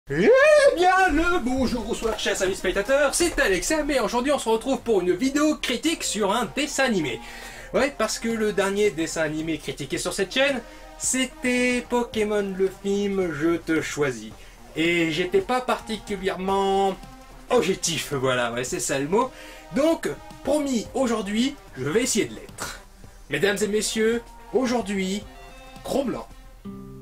Eh bien, le bonjour, bonsoir, chers amis spectateurs, c'est Alexa, mais aujourd'hui on se retrouve pour une vidéo critique sur un dessin animé. Ouais, parce que le dernier dessin animé critiqué sur cette chaîne, c'était Pokémon le film Je te choisis. Et j'étais pas particulièrement objectif, voilà, ouais, c'est ça le mot. Donc, promis, aujourd'hui, je vais essayer de l'être. Mesdames et messieurs, aujourd'hui, Cro-Blanc.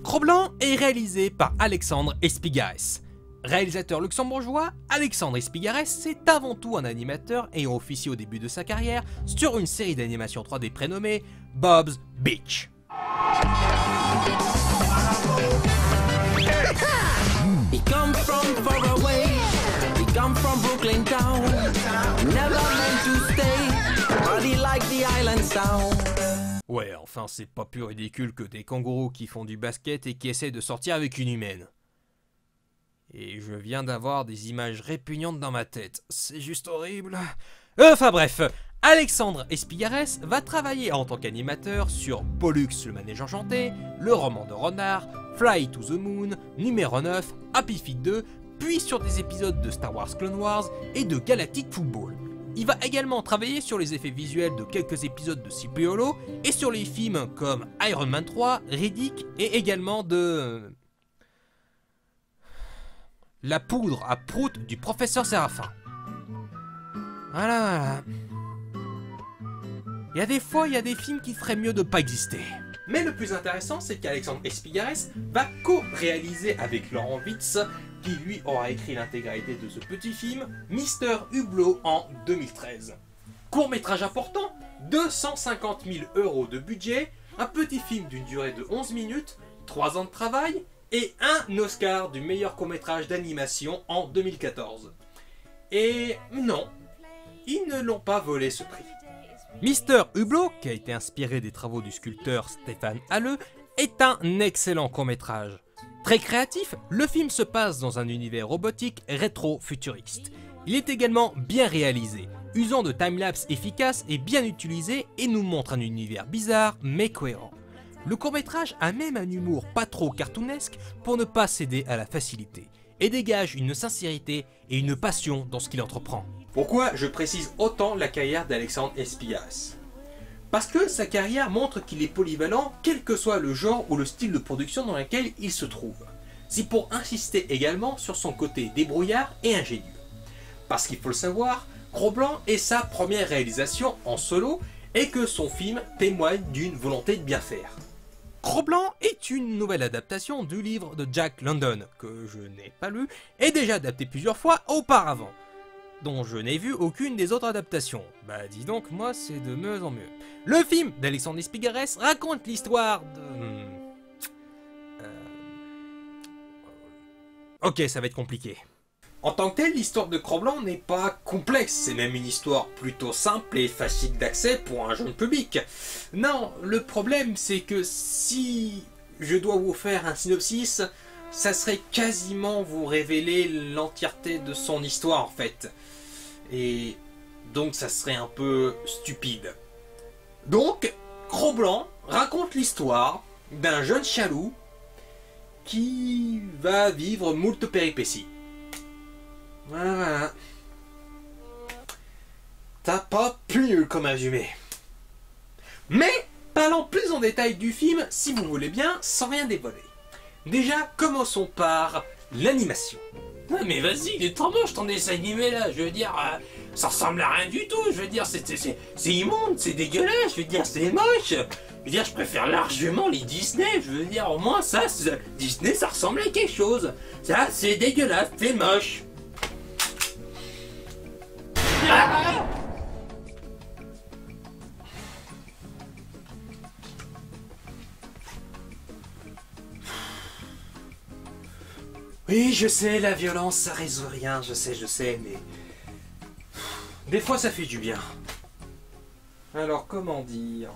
Cro-Blanc est réalisé par Alexandre Espigares. Réalisateur luxembourgeois, Alexandre Espigares est avant tout un animateur ayant officié au début de sa carrière sur une série d'animation 3D prénommée Bob's Beach. He come from far away. He come from Brooklyn town. Never meant to stay, but he liked the island sound. Ouais, enfin c'est pas plus ridicule que des kangourous qui font du basket et qui essaient de sortir avec une humaine. Et je viens d'avoir des images répugnantes dans ma tête, c'est juste horrible. Enfin bref, Alexandre Espigares va travailler en tant qu'animateur sur Pollux le manège enchanté, le roman de Renard, Fly to the Moon, numéro 9, Happy Feet 2, puis sur des épisodes de Star Wars Clone Wars et de Galactic Football. Il va également travailler sur les effets visuels de quelques épisodes de Sleepy Hollow et sur les films comme Iron Man 3, Riddick et également de... La poudre à prout du professeur Séraphin. Voilà. Il y a des fois, il y a des films qui feraient mieux de pas exister. Mais le plus intéressant, c'est qu'Alexandre Espigares va co-réaliser avec Laurent Witz, qui lui aura écrit l'intégralité de ce petit film, Mister Hublot en 2013. Court-métrage important, 250 000 € de budget, un petit film d'une durée de 11 minutes, 3 ans de travail et un Oscar du meilleur court-métrage d'animation en 2014. Et non, ils ne l'ont pas volé ce prix. Mister Hublot, qui a été inspiré des travaux du sculpteur Stéphane Halleux, est un excellent court-métrage. Très créatif, le film se passe dans un univers robotique rétro-futuriste. Il est également bien réalisé, usant de timelapse efficaces et bien utilisé et nous montre un univers bizarre mais cohérent. Le court-métrage a même un humour pas trop cartoonesque pour ne pas céder à la facilité, et dégage une sincérité et une passion dans ce qu'il entreprend. Pourquoi je précise autant la carrière d'Alexandre Espigares? Parce que sa carrière montre qu'il est polyvalent, quel que soit le genre ou le style de production dans lequel il se trouve. C'est pour insister également sur son côté débrouillard et ingénieux. Parce qu'il faut le savoir, Cro-Blanc est sa première réalisation en solo et que son film témoigne d'une volonté de bien faire. Cro-Blanc est une nouvelle adaptation du livre de Jack London, que je n'ai pas lu, et déjà adapté plusieurs fois auparavant, dont je n'ai vu aucune des autres adaptations. Bah dis donc, moi c'est de mieux en mieux. Le film d'Alexandre Espigares raconte l'histoire de... Ok, ça va être compliqué. En tant que tel, l'histoire de Cro-Blanc n'est pas complexe, c'est même une histoire plutôt simple et facile d'accès pour un jeune public. Non, le problème c'est que si je dois vous faire un synopsis, ça serait quasiment vous révéler l'entièreté de son histoire en fait. Et donc ça serait un peu stupide. Donc, Cro-Blanc raconte l'histoire d'un jeune chaloux qui va vivre moult péripéties. Voilà. T'as pas mieux comme résumé. Mais, parlons plus en détail du film, si vous voulez bien, sans rien dévoiler. Déjà, commençons par l'animation. Non mais vas-y, il est trop moche ton dessin animé là, je veux dire, ça ressemble à rien du tout, je veux dire, c'est immonde, c'est dégueulasse, je veux dire, c'est moche. Je veux dire, je préfère largement les Disney, je veux dire, au moins ça, Disney ça ressemble à quelque chose. Ça, c'est dégueulasse, c'est moche. Oui, je sais, la violence, ça résout rien, je sais, mais... Des fois, ça fait du bien. Alors, comment dire...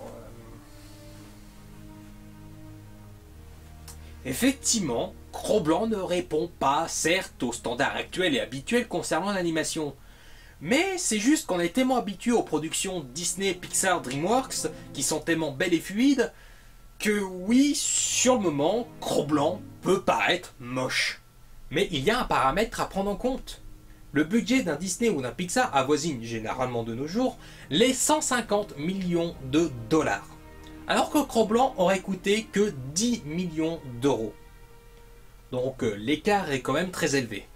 Effectivement, Cro-Blanc ne répond pas, certes, aux standards actuels et habituels concernant l'animation. Mais c'est juste qu'on est tellement habitué aux productions Disney, Pixar, DreamWorks, qui sont tellement belles et fluides, que oui, sur le moment, Cro-Blanc peut paraître moche. Mais il y a un paramètre à prendre en compte. Le budget d'un Disney ou d'un Pixar avoisine généralement de nos jours les 150 millions de dollars. Alors que Cro-Blanc aurait coûté que 10 millions d'euros. Donc l'écart est quand même très élevé.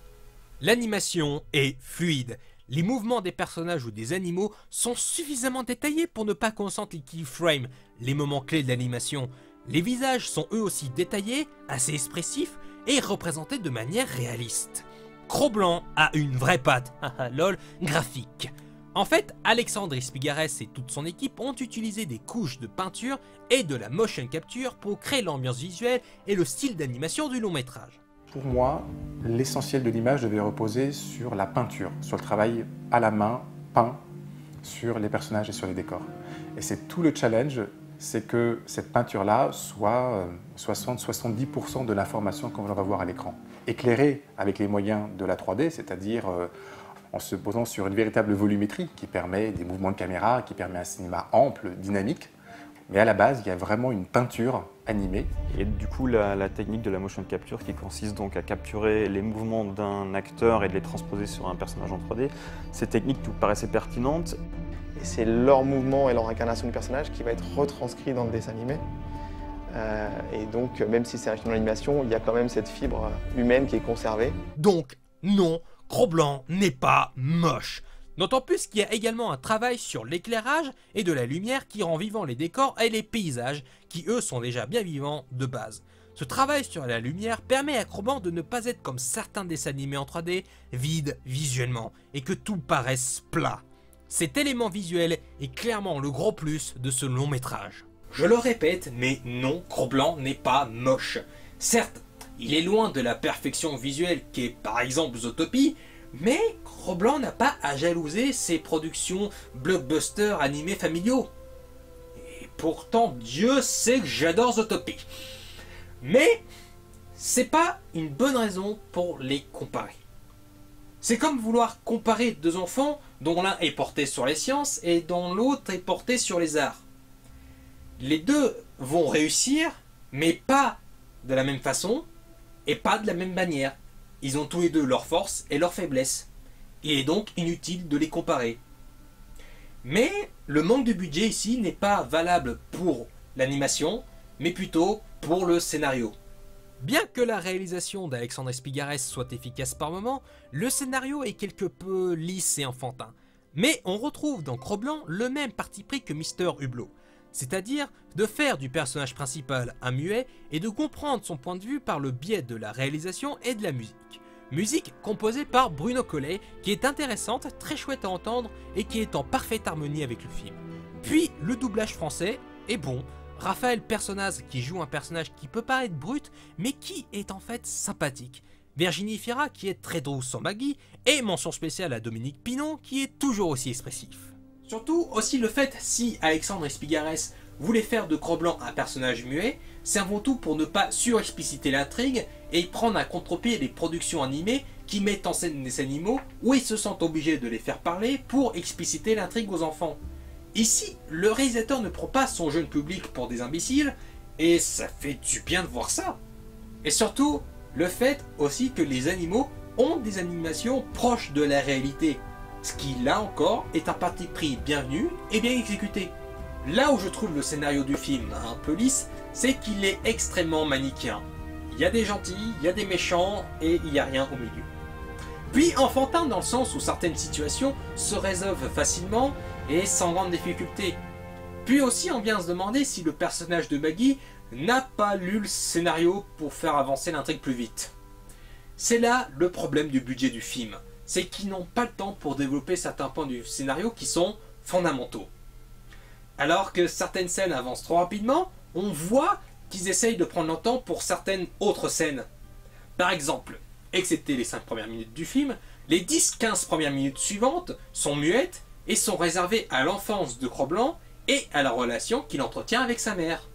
L'animation est fluide. Les mouvements des personnages ou des animaux sont suffisamment détaillés pour ne pas qu'on sente les keyframes, les moments clés de l'animation. Les visages sont eux aussi détaillés, assez expressifs et représentés de manière réaliste. Cro-Blanc a une vraie patte, lol, graphique. En fait, Alexandre Espigares et toute son équipe ont utilisé des couches de peinture et de la motion capture pour créer l'ambiance visuelle et le style d'animation du long métrage. Pour moi, l'essentiel de l'image devait reposer sur la peinture, sur le travail à la main, peint sur les personnages et sur les décors. Et c'est tout le challenge, c'est que cette peinture-là soit 60-70% de l'information qu'on va voir à l'écran. Éclairée avec les moyens de la 3D, c'est-à-dire en se posant sur une véritable volumétrie qui permet des mouvements de caméra, qui permet un cinéma ample, dynamique. Mais à la base, il y a vraiment une peinture animée. Et du coup, la technique de la motion capture qui consiste donc à capturer les mouvements d'un acteur et de les transposer sur un personnage en 3D, cette technique nous paraissait pertinente. Et c'est leur mouvement et leur incarnation du personnage qui va être retranscrit dans le dessin animé. Et donc, même si c'est un film d'animation, il y a quand même cette fibre humaine qui est conservée. Donc, non, Cro-Blanc n'est pas moche. D'autant plus qu'il y a également un travail sur l'éclairage et de la lumière qui rend vivants les décors et les paysages qui eux sont déjà bien vivants de base. Ce travail sur la lumière permet à Cro-Blanc de ne pas être comme certains dessins animés en 3D, vide visuellement et que tout paraisse plat. Cet élément visuel est clairement le gros plus de ce long métrage. Je le répète, mais non, Cro-Blanc n'est pas moche. Certes, il est loin de la perfection visuelle qu'est par exemple Zootopie, mais Cro-Blanc n'a pas à jalouser ses productions blockbusters animés familiaux. Et pourtant, Dieu sait que j'adore Zootopie. Mais c'est pas une bonne raison pour les comparer. C'est comme vouloir comparer deux enfants dont l'un est porté sur les sciences et dont l'autre est porté sur les arts. Les deux vont réussir, mais pas de la même façon et pas de la même manière. Ils ont tous les deux leurs forces et leurs faiblesses. Il est donc inutile de les comparer. Mais le manque de budget ici n'est pas valable pour l'animation, mais plutôt pour le scénario. Bien que la réalisation d'Alexandre Espigares soit efficace par moments, le scénario est quelque peu lisse et enfantin. Mais on retrouve dans Cro-Blanc le même parti pris que Mister Hublot. C'est-à-dire de faire du personnage principal un muet et de comprendre son point de vue par le biais de la réalisation et de la musique. Musique composée par Bruno Collet, qui est intéressante, très chouette à entendre et qui est en parfaite harmonie avec le film. Puis le doublage français est bon, Raphaël Personnaz qui joue un personnage qui peut paraître brut mais qui est en fait sympathique. Virginie Fira qui est très douce sans Maggie et mention spéciale à Dominique Pinon qui est toujours aussi expressif. Surtout aussi le fait, si Alexandre Espigares voulait faire de Cro-Blanc un personnage muet, c'est avant tout pour ne pas surexpliciter l'intrigue et prendre à contre-pied les productions animées qui mettent en scène des animaux où ils se sentent obligés de les faire parler pour expliciter l'intrigue aux enfants. Ici, le réalisateur ne prend pas son jeune public pour des imbéciles et ça fait du bien de voir ça. Et surtout, le fait aussi que les animaux ont des animations proches de la réalité. Ce qui, là encore, est un parti pris bienvenu et bien exécuté. Là où je trouve le scénario du film un peu lisse, c'est qu'il est extrêmement manichéen. Il y a des gentils, il y a des méchants et il n'y a rien au milieu. Puis enfantin dans le sens où certaines situations se résolvent facilement et sans grande difficulté. Puis aussi on vient se demander si le personnage de Maggie n'a pas lu le scénario pour faire avancer l'intrigue plus vite. C'est là le problème du budget du film. C'est qu'ils n'ont pas le temps pour développer certains points du scénario qui sont fondamentaux. Alors que certaines scènes avancent trop rapidement, on voit qu'ils essayent de prendre le temps pour certaines autres scènes. Par exemple, excepté les 5 premières minutes du film, les 10-15 premières minutes suivantes sont muettes et sont réservées à l'enfance de Cro-Blanc et à la relation qu'il entretient avec sa mère.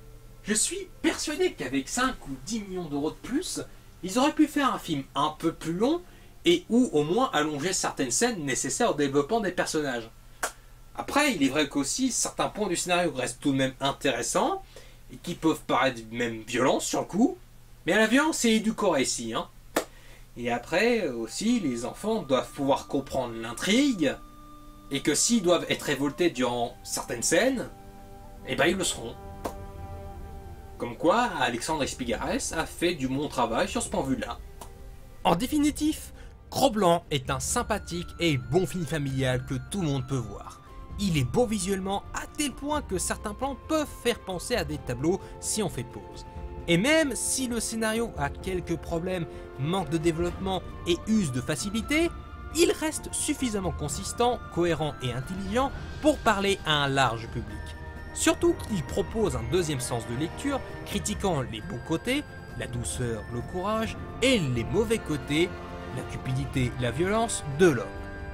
Je suis persuadé qu'avec 5 ou 10 millions d'euros de plus, ils auraient pu faire un film un peu plus long et ou au moins allonger certaines scènes nécessaires au développement des personnages. Après, il est vrai qu'aussi certains points du scénario restent tout de même intéressants et qui peuvent paraître même violents sur le coup, mais la violence est édulcorée ici. Et après aussi, les enfants doivent pouvoir comprendre l'intrigue, et que s'ils doivent être révoltés durant certaines scènes, eh ben ils le seront. Comme quoi, Alexandre Espigares a fait du bon travail sur ce point de vue-là. En définitif, Cro-Blanc est un sympathique et bon film familial que tout le monde peut voir. Il est beau visuellement à tel point que certains plans peuvent faire penser à des tableaux si on fait pause. Et même si le scénario a quelques problèmes, manque de développement et use de facilité, il reste suffisamment consistant, cohérent et intelligent pour parler à un large public. Surtout qu'il propose un deuxième sens de lecture, critiquant les bons côtés, la douceur, le courage, et les mauvais côtés, la cupidité, la violence de l'homme,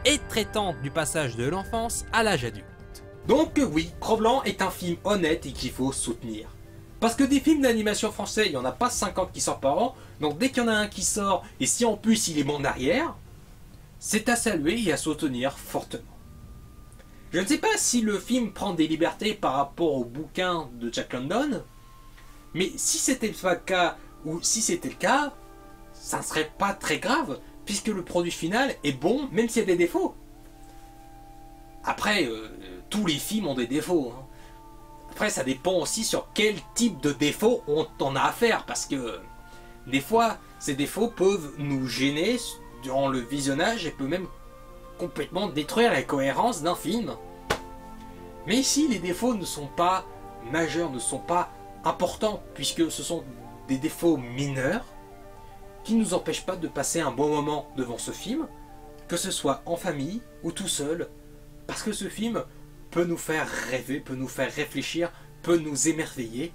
et traitant du passage de l'enfance à l'âge adulte. Donc oui, Cro-Blanc est un film honnête et qu'il faut soutenir. Parce que des films d'animation français, il n'y en a pas 50 qui sortent par an, donc dès qu'il y en a un qui sort, et si en plus il est bon derrière, c'est à saluer et à soutenir fortement. Je ne sais pas si le film prend des libertés par rapport au bouquin de Jack London, mais si c'était pas le cas, ou si c'était le cas, ça ne serait pas très grave, puisque le produit final est bon, même s'il y a des défauts. Après, tous les films ont des défauts. Hein. Après, ça dépend aussi sur quel type de défauts on en a affaire, parce que des fois, ces défauts peuvent nous gêner durant le visionnage et peuvent même complètement détruire la cohérence d'un film. Mais ici, les défauts ne sont pas majeurs, ne sont pas importants, puisque ce sont des défauts mineurs qui ne nous empêchent pas de passer un bon moment devant ce film, que ce soit en famille ou tout seul, parce que ce film peut nous faire rêver, peut nous faire réfléchir, peut nous émerveiller,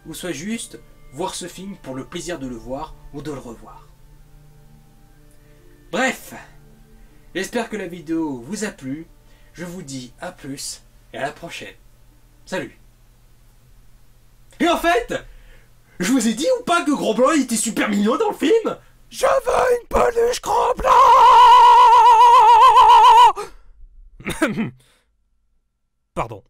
ou soit juste voir ce film pour le plaisir de le voir ou de le revoir. Bref, j'espère que la vidéo vous a plu, je vous dis à plus et à la prochaine. Salut. Et en fait, je vous ai dit ou pas que Cro-Blanc était super mignon dans le film? Je veux une peluche Cro-Blanc. Pardon.